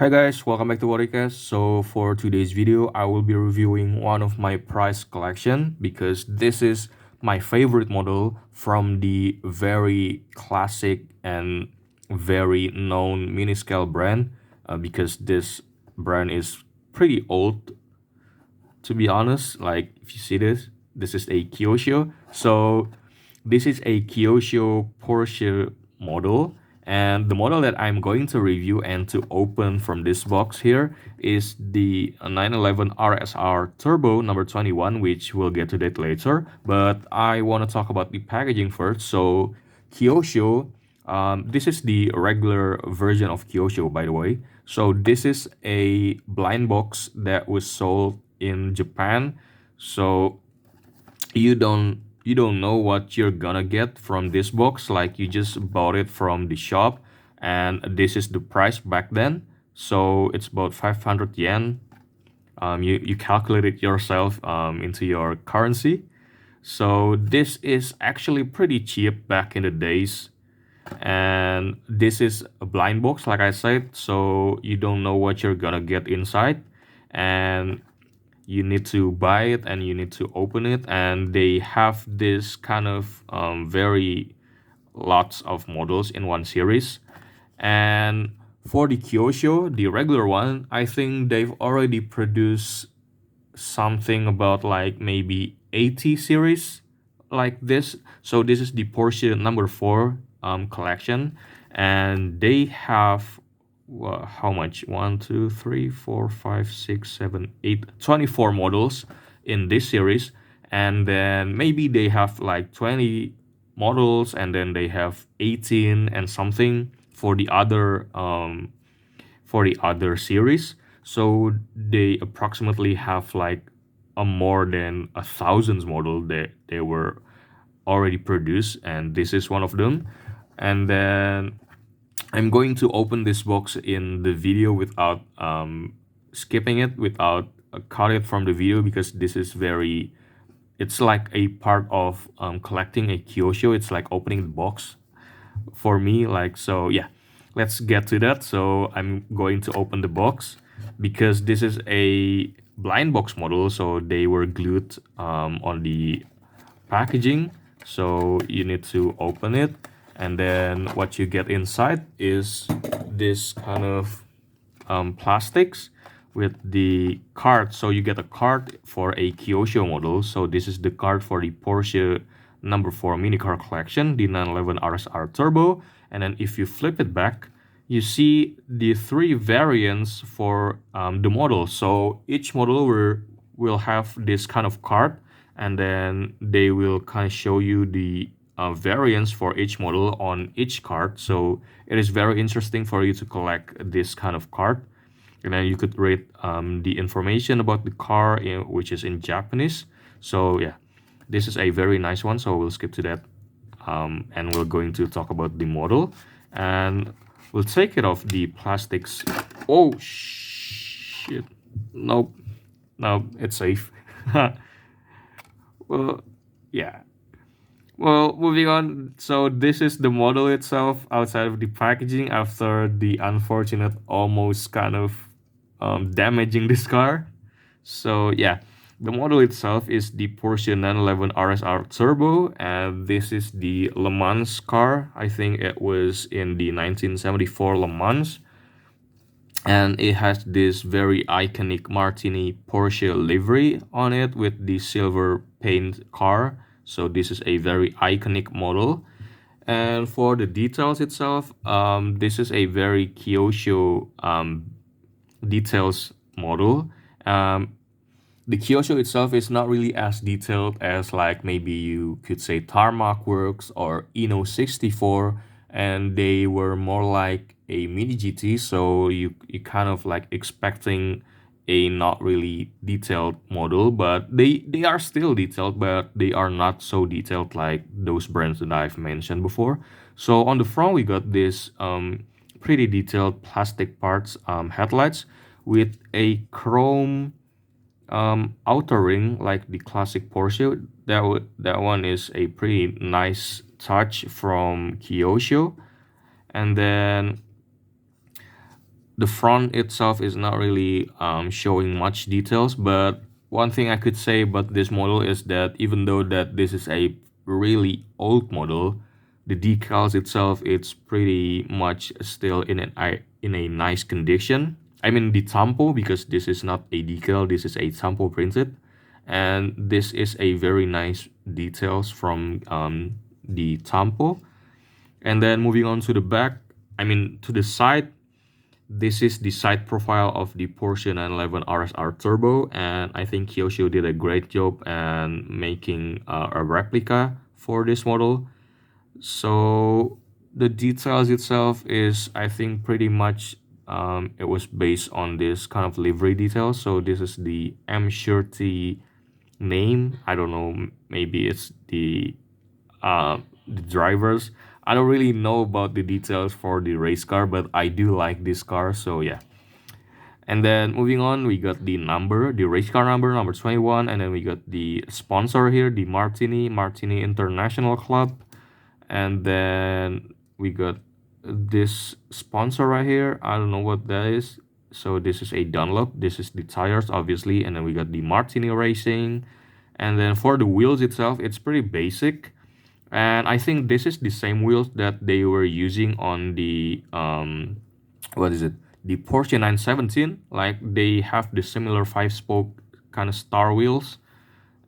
Hi guys, welcome back to Waricast. So for today's video, I will be reviewing one of my prize collection because this is my favorite model from the very classic and very known mini scale brand because this brand is pretty old, to be honest. Like if you see this is a Kyosho. So this is a Kyosho Porsche model, and the model that I'm going to review and to open from this box here is the 911 RSR Turbo number 21, which we'll get to that later. But I want to talk about the packaging first. So Kyosho, this is the regular version of Kyosho, by the way. So this is a blind box that was sold in Japan. So you don't know what you're gonna get from this box, like you just bought it from the shop, and this is the price back then. So it's about 500 yen. You calculate it yourself into your currency. So this is actually pretty cheap back in the days, and this is a blind box, like I said, so you don't know what you're gonna get inside, and you need to buy it and you need to open it. And they have this kind of very lots of models in one series. And for the Kyosho, the regular one, I think they've already produced something about like maybe 80 series like this. So this is the Porsche number 4 collection, and they have how much? 1 2 3 4 5 6 7 8 24 models in this series. And then maybe they have like 20 models, and then they have 18 and something for the other series. So they approximately have like a more than 1,000 model that they were already produced, and this is one of them. And then I'm going to open this box in the video without skipping it, without cut it from the video, because this is very, it's like a part of collecting a Kyosho. It's like opening the box for me, like. So yeah, let's get to that. So I'm going to open the box because this is a blind box model, so they were glued on the packaging. So you need to open it, and then what you get inside is this kind of plastics with the card. So you get a card for a Kyosho model. So this is the card for the Porsche number 4 mini car collection, the 911 RSR Turbo. And then if you flip it back, you see the 3 variants for the model. So each model will have this kind of card, and then they will kind of show you the variants for each model on each card. So it is very interesting for you to collect this kind of card. And then you could read the information about the car, which is in Japanese. So yeah, this is a very nice one, so we'll skip to that. And we're going to talk about the model, and we'll take it off the plastics. Oh shit, nope, no, it's safe. Well, yeah. Well, moving on. So this is the model itself outside of the packaging after the unfortunate almost kind of damaging this car. So yeah, the model itself is the Porsche 911 RSR Turbo, and this is the Le Mans car. I think it was in the 1974 Le Mans, and it has this very iconic Martini Porsche livery on it with the silver paint car. So this is a very iconic model. And for the details itself, this is a very Kyosho details model. The Kyosho itself is not really as detailed as like maybe you could say Tarmac Works or Eno 64, and they were more like a mini GT, so you kind of like expecting a not really detailed model, but they are still detailed, but they are not so detailed like those brands that I've mentioned before. So on the front we got this pretty detailed plastic parts headlights with a chrome outer ring like the classic Porsche. That one is a pretty nice touch from Kyosho. And then the front itself is not really showing much details, but one thing I could say about this model is that even though that this is a really old model, the decals itself it's pretty much still in a nice condition. I mean the tampo, because this is not a decal, this is a tampo printed, and this is a very nice details from the tampo. And then moving on to the back, I mean to the side, this is the side profile of the Porsche 911 RSR Turbo, and I think Kyosho did a great job and making a replica for this model. So the details itself is, I think, pretty much it was based on this kind of livery details. So this is the M30 name. I don't know, maybe it's the drivers. I don't really know about the details for the race car, but I do like this car, so yeah. And then moving on, we got the number, the race car number 21, and then we got the sponsor here, the Martini International Club. And then we got this sponsor right here. I don't know what that is. So this is a Dunlop. This is the tires, obviously. And then we got the Martini Racing. And then for the wheels itself, it's pretty basic. And I think this is the same wheels that they were using on the what is it, the Porsche 917. Like they have the similar 5-spoke kind of star wheels,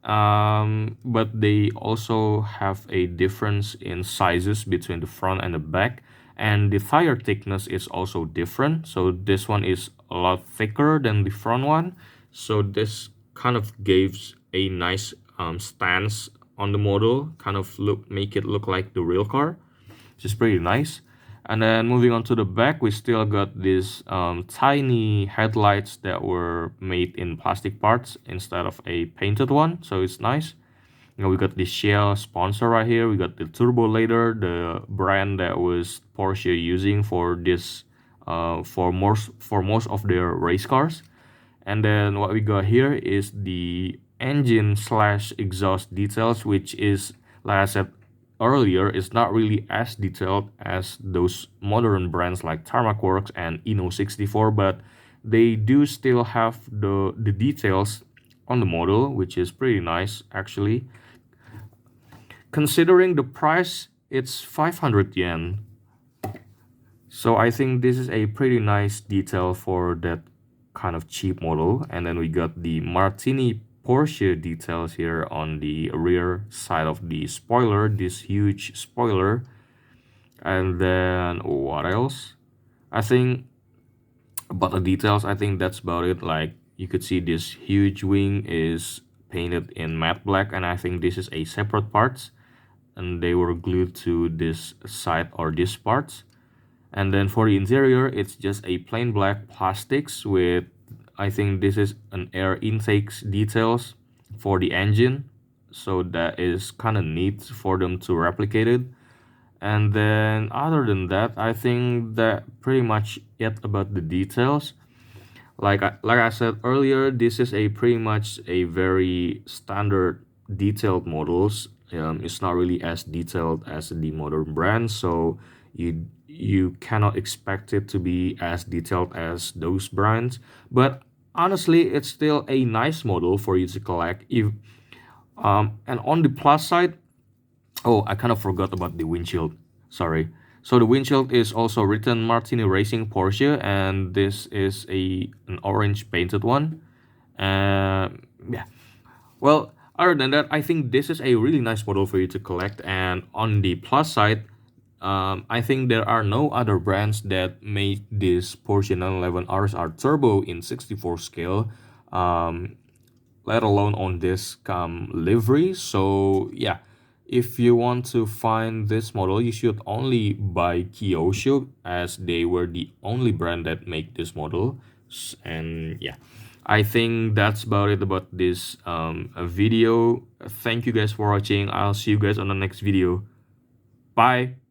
but they also have a difference in sizes between the front and the back, and the tire thickness is also different. So this one is a lot thicker than the front one, so this kind of gives a nice stance on the model, kind of make it look like the real car, which is pretty nice. And then moving on to the back, we still got these tiny headlights that were made in plastic parts instead of a painted one, so it's nice. You know, we got the Shell sponsor right here. We got the turbo later, the brand that was Porsche using for this for most of their race cars. And then what we got here is the engine slash exhaust details, which is, like I said earlier, is not really as detailed as those modern brands like Tarmac Works and Eno 64, but they do still have the details on the model, which is pretty nice actually. Considering the price, it's 500 yen. So I think this is a pretty nice detail for that kind of cheap model. And then we got the Martini Porsche details here on the rear side of the spoiler, this huge spoiler. And then what else? I think about the details, I think that's about it. Like you could see this huge wing is painted in matte black, and I think this is a separate parts, and they were glued to this side or this parts. And then for the interior, it's just a plain black plastics with, I think this is an air intakes details for the engine. So that is kind of neat for them to replicate it. And then other than that, I think that pretty much it about the details. Like I said earlier, this is a pretty much a very standard detailed models. It's not really as detailed as the modern brand, so you cannot expect it to be as detailed as those brands. But honestly, it's still a nice model for you to collect. If and on the plus side, oh, I kind of forgot about the windshield. Sorry. So the windshield is also written Martini Racing Porsche, and this is an orange painted one. Yeah. Well, other than that, I think this is a really nice model for you to collect. And on the plus side, I think there are no other brands that made this Porsche 911 RSR Turbo in 64 scale, let alone on this livery. So yeah, if you want to find this model, you should only buy Kyosho, as they were the only brand that make this model. And yeah, I think that's about it about this video. Thank you guys for watching. I'll see you guys on the next video. Bye.